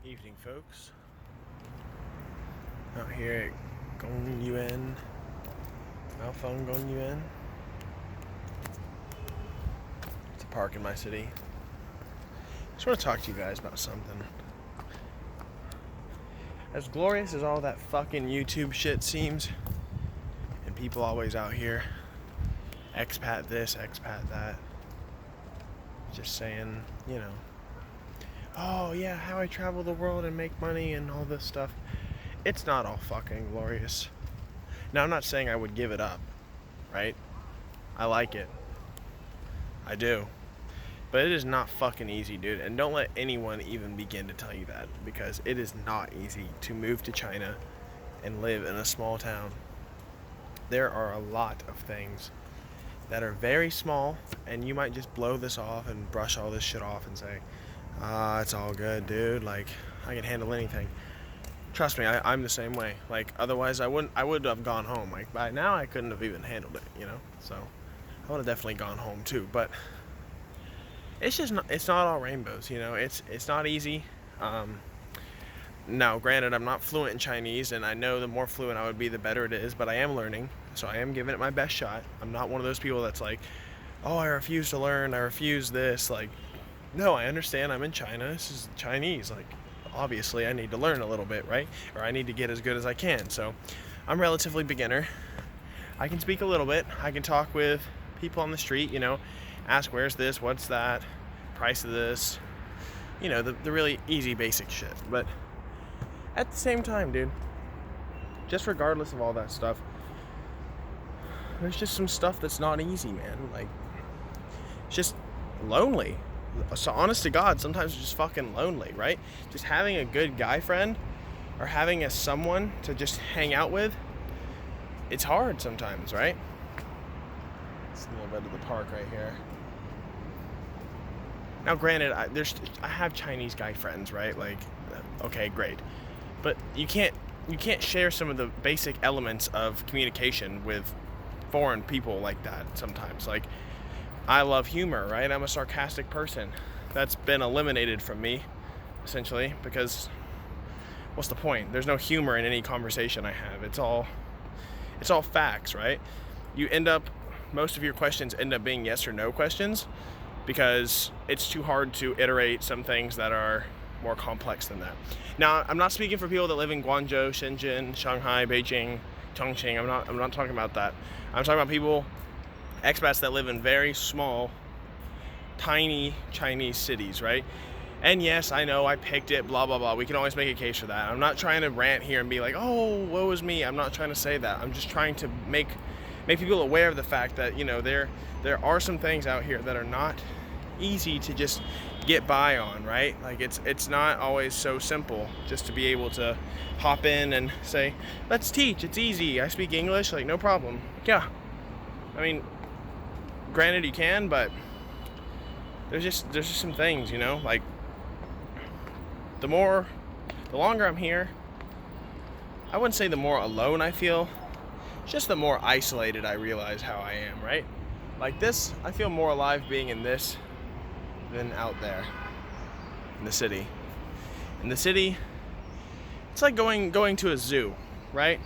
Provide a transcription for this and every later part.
Evening, folks. Out here at Gong Yuan, Malfang Gong Yuan. It's a park in my city. Just want to talk to you guys about something. As glorious as all that fucking YouTube shit seems, and people always out here, expat this, expat that, just saying, oh yeah, how I travel the world and make money and all this stuff. It's not all fucking glorious. Now, I'm not saying I would give it up, right? I like it. I do. But it is not fucking easy, dude. And don't let anyone even begin to tell you that, because it is not easy to move to China and live in a small town. There are a lot of things that are very small, and you might just blow this off and brush all this shit off and say, it's all good, dude. Like, I can handle anything. Trust me, I'm the same way. Like, otherwise I would have gone home. Like, by now I couldn't have even handled it, So I would have definitely gone home too. But it's not all rainbows, It's not easy. Now, granted, I'm not fluent in Chinese, and I know the more fluent I would be, the better it is. But I am learning, so I am giving it my best shot. I'm not one of those people that's like, oh, I refuse to learn. I refuse this. Like, no, I understand. I'm in China. This is Chinese. Like, obviously I need to learn a little bit, right? Or I need to get as good as I can. So I'm relatively beginner. I can speak a little bit. I can talk with people on the street, ask where's this, what's that, price of this, the really easy basic shit. But at the same time, dude, just regardless of all that stuff, there's just some stuff that's not easy, man. Like, it's just lonely. So honest to God, sometimes it's just fucking lonely, right? Just having a good guy friend or having someone to just hang out with, it's hard sometimes, right? It's a little bit of the park right here. Now, granted, I have Chinese guy friends, right? Like, okay, great, but you can't share some of the basic elements of communication with foreign people like that sometimes. Like, I love humor, right? I'm a sarcastic person. That's been eliminated from me, essentially, because what's the point? There's no humor in any conversation I have. It's all facts, right? Most of your questions end up being yes or no questions, because it's too hard to iterate some things that are more complex than that. Now, I'm not speaking for people that live in Guangzhou, Shenzhen, Shanghai, Beijing, Chongqing. I'm not talking about that. I'm talking about people, expats that live in very small, tiny Chinese cities, right? And yes, I know I picked it, blah, blah, blah. We can always make a case for that. I'm not trying to rant here and be like, oh, woe is me. I'm not trying to say that. I'm just trying to make people aware of the fact that, there are some things out here that are not easy to just get by on, right? Like, it's not always so simple just to be able to hop in and say, let's teach. It's easy. I speak English. Like, no problem. Yeah. I mean, granted you can, but there's just some things, like, the longer I'm here, I wouldn't say the more alone I feel, just the more isolated I realize how I am, right? Like this, I feel more alive being in this than out there in the city. In the city, it's like going to a zoo, right?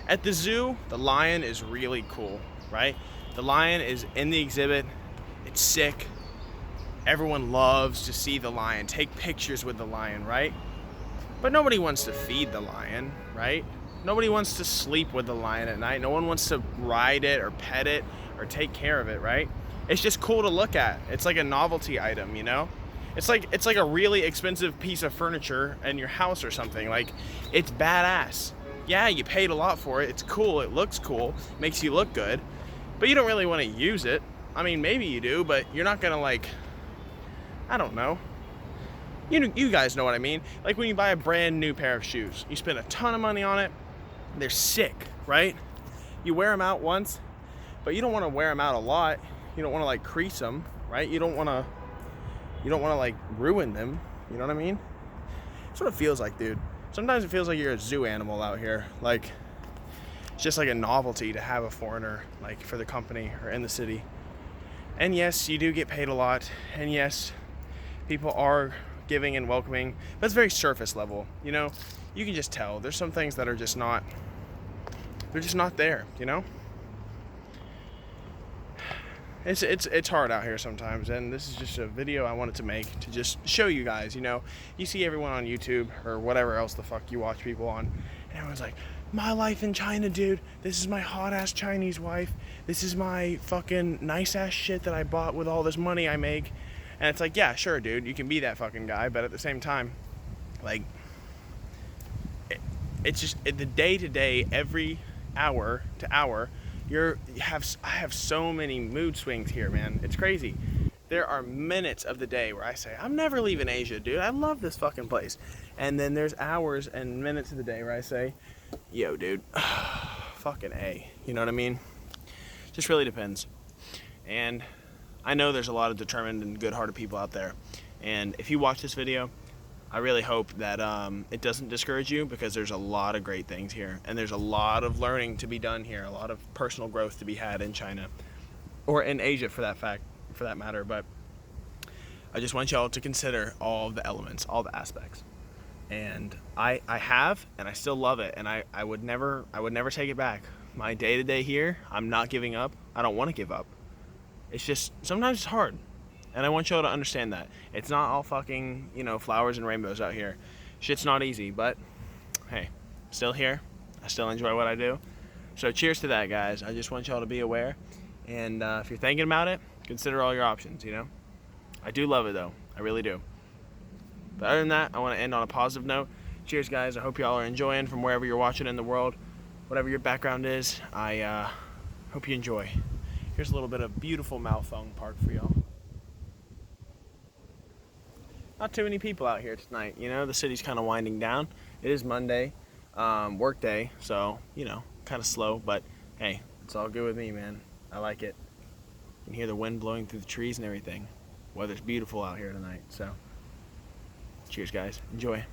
At the zoo, the lion is really cool, right? The lion is in the exhibit. It's sick. Everyone loves to see the lion, take pictures with the lion, right? But nobody wants to feed the lion, right? Nobody wants to sleep with the lion at night. No one wants to ride it or pet it or take care of it, right? It's just cool to look at. It's like a novelty item, It's like a really expensive piece of furniture in your house or something. Like, it's badass. Yeah, you paid a lot for it. It's cool. It looks cool. Makes you look good. But you don't really want to use it. I mean, maybe you do, but you're not going to, I don't know. You guys know what I mean. Like, when you buy a brand new pair of shoes, you spend a ton of money on it. They're sick, right? You wear them out once, but you don't want to wear them out a lot. You don't want to, crease them, right? You don't want to, ruin them. You know what I mean? That's what it feels like, dude. Sometimes it feels like you're a zoo animal out here. Like, it's just like a novelty to have a foreigner, for the company or in the city. And yes, you do get paid a lot. And yes, people are giving and welcoming, but it's very surface level. You know, you can just tell there's some things that are just not, they're just not there, you know? It's hard out here sometimes, and this is just a video I wanted to make to just show you guys. You know, you see everyone on YouTube or whatever else the fuck you watch people on, and everyone's like, my life in China, dude. This is my hot ass Chinese wife. This is my fucking nice ass shit that I bought with all this money I make. And it's like, yeah, sure, dude, you can be that fucking guy, but at the same time, like, it's just the day to day, every hour to hour. I have so many mood swings here, man. It's crazy. There are minutes of the day where I say, I'm never leaving Asia, dude. I love this fucking place. And then there's hours and minutes of the day where I say, yo, dude, fucking A. You know what I mean? Just really depends. And I know there's a lot of determined and good-hearted people out there. And if you watch this video, I really hope that it doesn't discourage you, because there's a lot of great things here, and there's a lot of learning to be done here, a lot of personal growth to be had in China, or in Asia for that matter. But I just want y'all to consider all the elements, all the aspects. And I have, and I still love it, and I would never take it back. My day-to-day here, I'm not giving up. I don't want to give up. It's just sometimes it's hard. And I want y'all to understand that. It's not all fucking, you know, flowers and rainbows out here. Shit's not easy, but hey, still here. I still enjoy what I do. So cheers to that, guys. I just want y'all to be aware. And if you're thinking about it, consider all your options, you know? I do love it, though. I really do. But other than that, I want to end on a positive note. Cheers, guys. I hope y'all are enjoying from wherever you're watching in the world. Whatever your background is, I hope you enjoy. Here's a little bit of beautiful Malfong Park for y'all. Not too many people out here tonight, you know, the city's kind of winding down. It is Monday, work day, so, you know, kind of slow, but hey, it's all good with me, man. I like it. You can hear the wind blowing through the trees and everything. Weather's beautiful out here tonight, so cheers, guys. Enjoy.